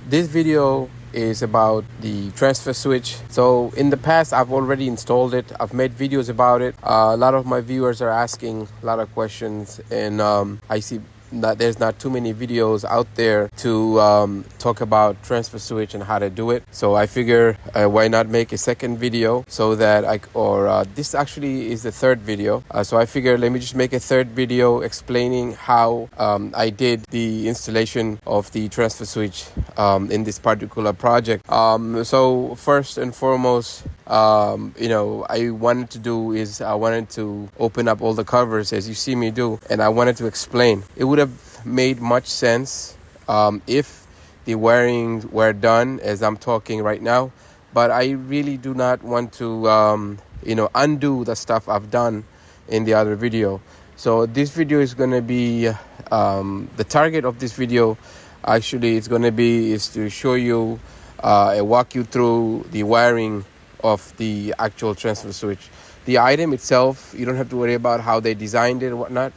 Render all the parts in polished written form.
This video is about the transfer switch. So in the past, I've already installed it. I've made videos about it. A lot of my viewers are asking a lot of questions, and I see that there's not too many videos out there to talk about transfer switch and how to do it. So I figure why not make a second video so that this actually is the third video. So I figure let me just make a third video explaining how I did the installation of the transfer switch in this particular project. So first and foremost, I wanted to open up all the covers as you see me do, and I wanted to explain. It would have made much sense if the wiring were done as I'm talking right now, but I really do not want to undo the stuff I've done in the other video. So this video is going to be the target of this video actually is to show you walk you through the wiring of the actual transfer switch. The item itself, you don't have to worry about how they designed it and whatnot.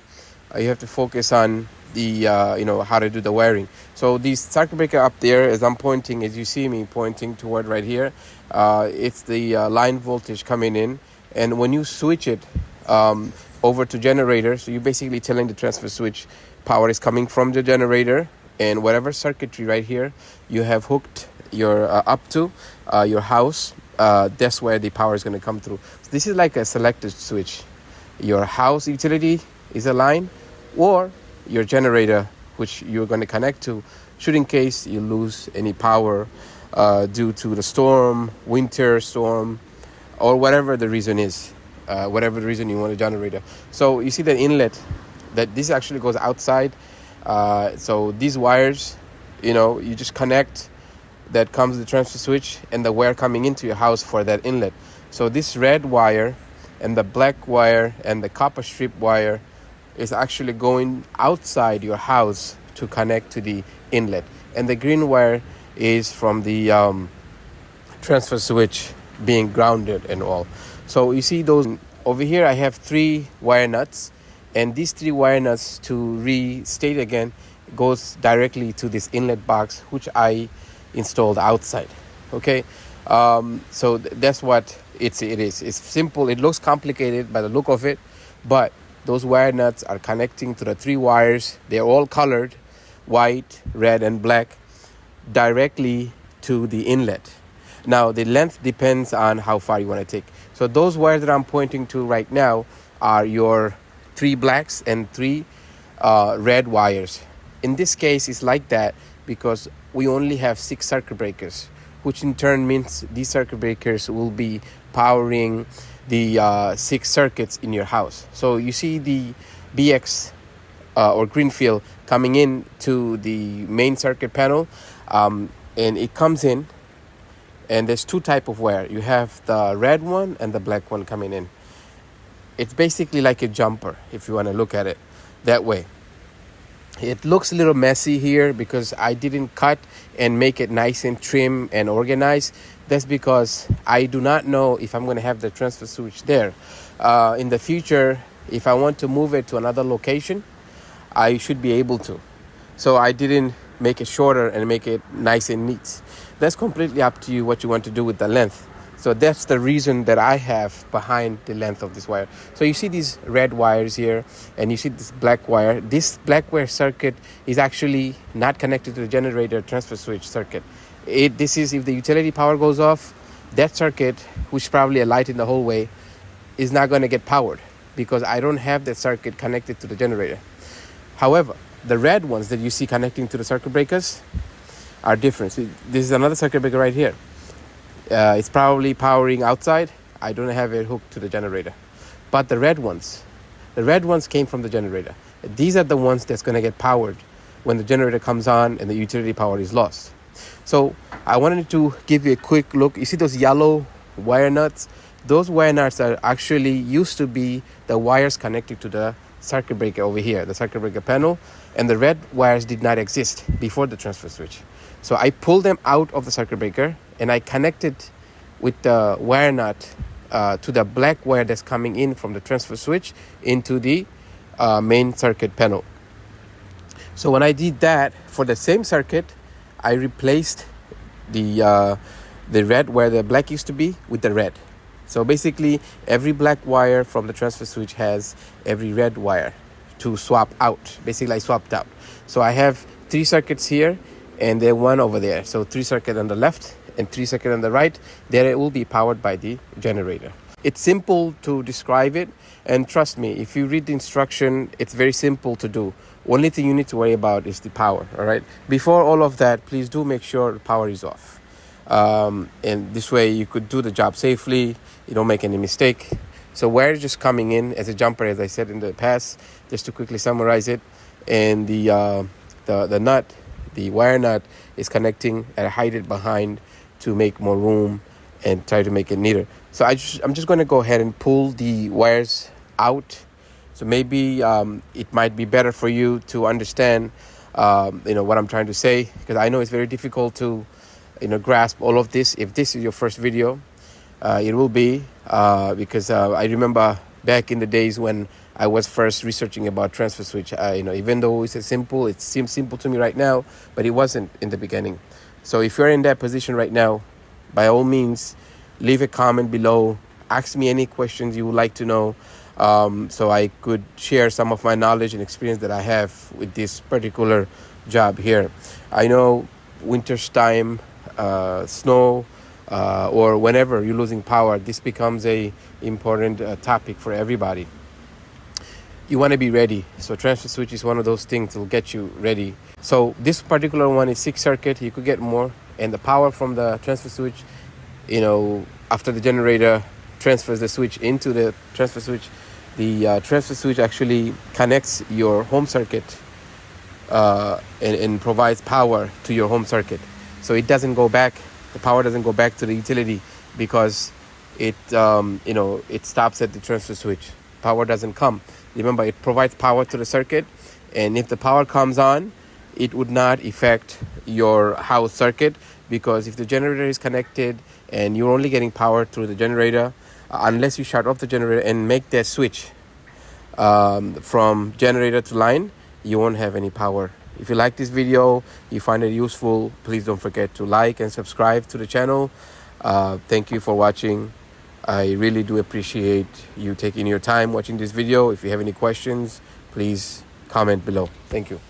You have to focus on the how to do the wiring. So the circuit breaker up there, as I'm pointing, as you see me pointing toward right here, it's the line voltage coming in, and when you switch it over to generator, so you're basically telling the transfer switch power is coming from the generator, and whatever circuitry right here you have hooked your up to your house, that's where the power is going to come through. So this is like a selected switch. Your house utility is a line, or your generator, which you're going to connect to, should in case you lose any power due to the storm, winter storm, or whatever the reason is, whatever the reason you want a generator. So you see that inlet, that this actually goes outside. So these wires, you just connect. That comes the transfer switch and the wire coming into your house for that inlet. So this red wire and the black wire and the copper strip wire is actually going outside your house to connect to the inlet. And the green wire is from the transfer switch being grounded and all. So you see those over here, I have 3 wire nuts, and these 3 wire nuts, to restate again, goes directly to this inlet box, which I installed outside. Okay, so that's what it is. It's simple. It looks complicated by the look of it, but those wire nuts are connecting to the 3 wires. They're all colored white, red, and black directly to the inlet. Now the length depends on how far you want to take. So those wires that I'm pointing to right now are your 3 blacks and 3 red wires. In this case, it's like that because we only have 6 circuit breakers, which in turn means these circuit breakers will be powering the 6 circuits in your house. So you see the BX or Greenfield coming in to the main circuit panel, and it comes in, and there's 2 type of wire. You have the red one and the black one coming in. It's basically like a jumper, if you want to look at it that way. It looks a little messy here because I didn't cut and make it nice and trim and organized. That's because I do not know if I'm going to have the transfer switch there. In the future, if I want to move it to another location, I should be able to. So I didn't make it shorter and make it nice and neat. That's completely up to you what you want to do with the length. So that's the reason that I have behind the length of this wire. So you see these red wires here, and you see this black wire. This black wire circuit is actually not connected to the generator transfer switch circuit. This is if the utility power goes off, that circuit, which is probably a light in the hallway, is not going to get powered because I don't have that circuit connected to the generator. However, the red ones that you see connecting to the circuit breakers are different. So this is another circuit breaker right here. It's probably powering outside. I don't have it hooked to the generator. But the red ones came from the generator. These are the ones that's going to get powered when the generator comes on and the utility power is lost. So I wanted to give you a quick look. You see those yellow wire nuts? Those wire nuts are actually used to be the wires connected to the circuit breaker over here, the circuit breaker panel, and the red wires did not exist before the transfer switch. So I pulled them out of the circuit breaker and I connected with the wire nut to the black wire that's coming in from the transfer switch into the main circuit panel. So when I did that for the same circuit, I replaced the red where the black used to be with the red. So basically every black wire from the transfer switch has every red wire to swap out. Basically I swapped out. So I have 3 circuits here and then 1 over there. So 3 circuits on the left and 3 circuits on the right. There it will be powered by the generator. It's simple to describe it, and trust me, if you read the instruction, it's very simple to do. Only thing you need to worry about is the power, all right? Before all of that, please do make sure the power is off. And this way you could do the job safely, you don't make any mistake. So wire is just coming in as a jumper, as I said in the past, just to quickly summarize it. And the nut, the wire nut, is connecting, and I hide it behind to make more room and try to make it neater. So I'm just going to go ahead and pull the wires out. So maybe it might be better for you to understand what I'm trying to say, because I know it's very difficult to grasp all of this. If this is your first video, it will be because I remember back in the days when I was first researching about transfer switch. Even though it seems simple to me right now, but it wasn't in the beginning. So if you're in that position right now, by all means, leave a comment below. Ask me any questions you would like to know, so I could share some of my knowledge and experience that I have with this particular job here. I know winter's time, snow, or whenever you're losing power, this becomes a important topic for everybody. You want to be ready. So transfer switch is one of those things that will get you ready. So this particular one is 6 circuit. You could get more. And the power from the transfer switch, after the generator transfers the switch into the transfer switch, the transfer switch actually connects your home circuit and provides power to your home circuit. So it doesn't go back. The power doesn't go back to the utility because it stops at the transfer switch. Power doesn't come. Remember, it provides power to the circuit, and if the power comes on, it would not affect your house circuit, because if the generator is connected and you're only getting power through the generator, unless you shut off the generator and make that switch from generator to line, you won't have any power. If you like this video, you find it useful, please don't forget to like and subscribe to the channel. Thank you for watching. I really do appreciate you taking your time watching this video. If you have any questions, please comment below. Thank you.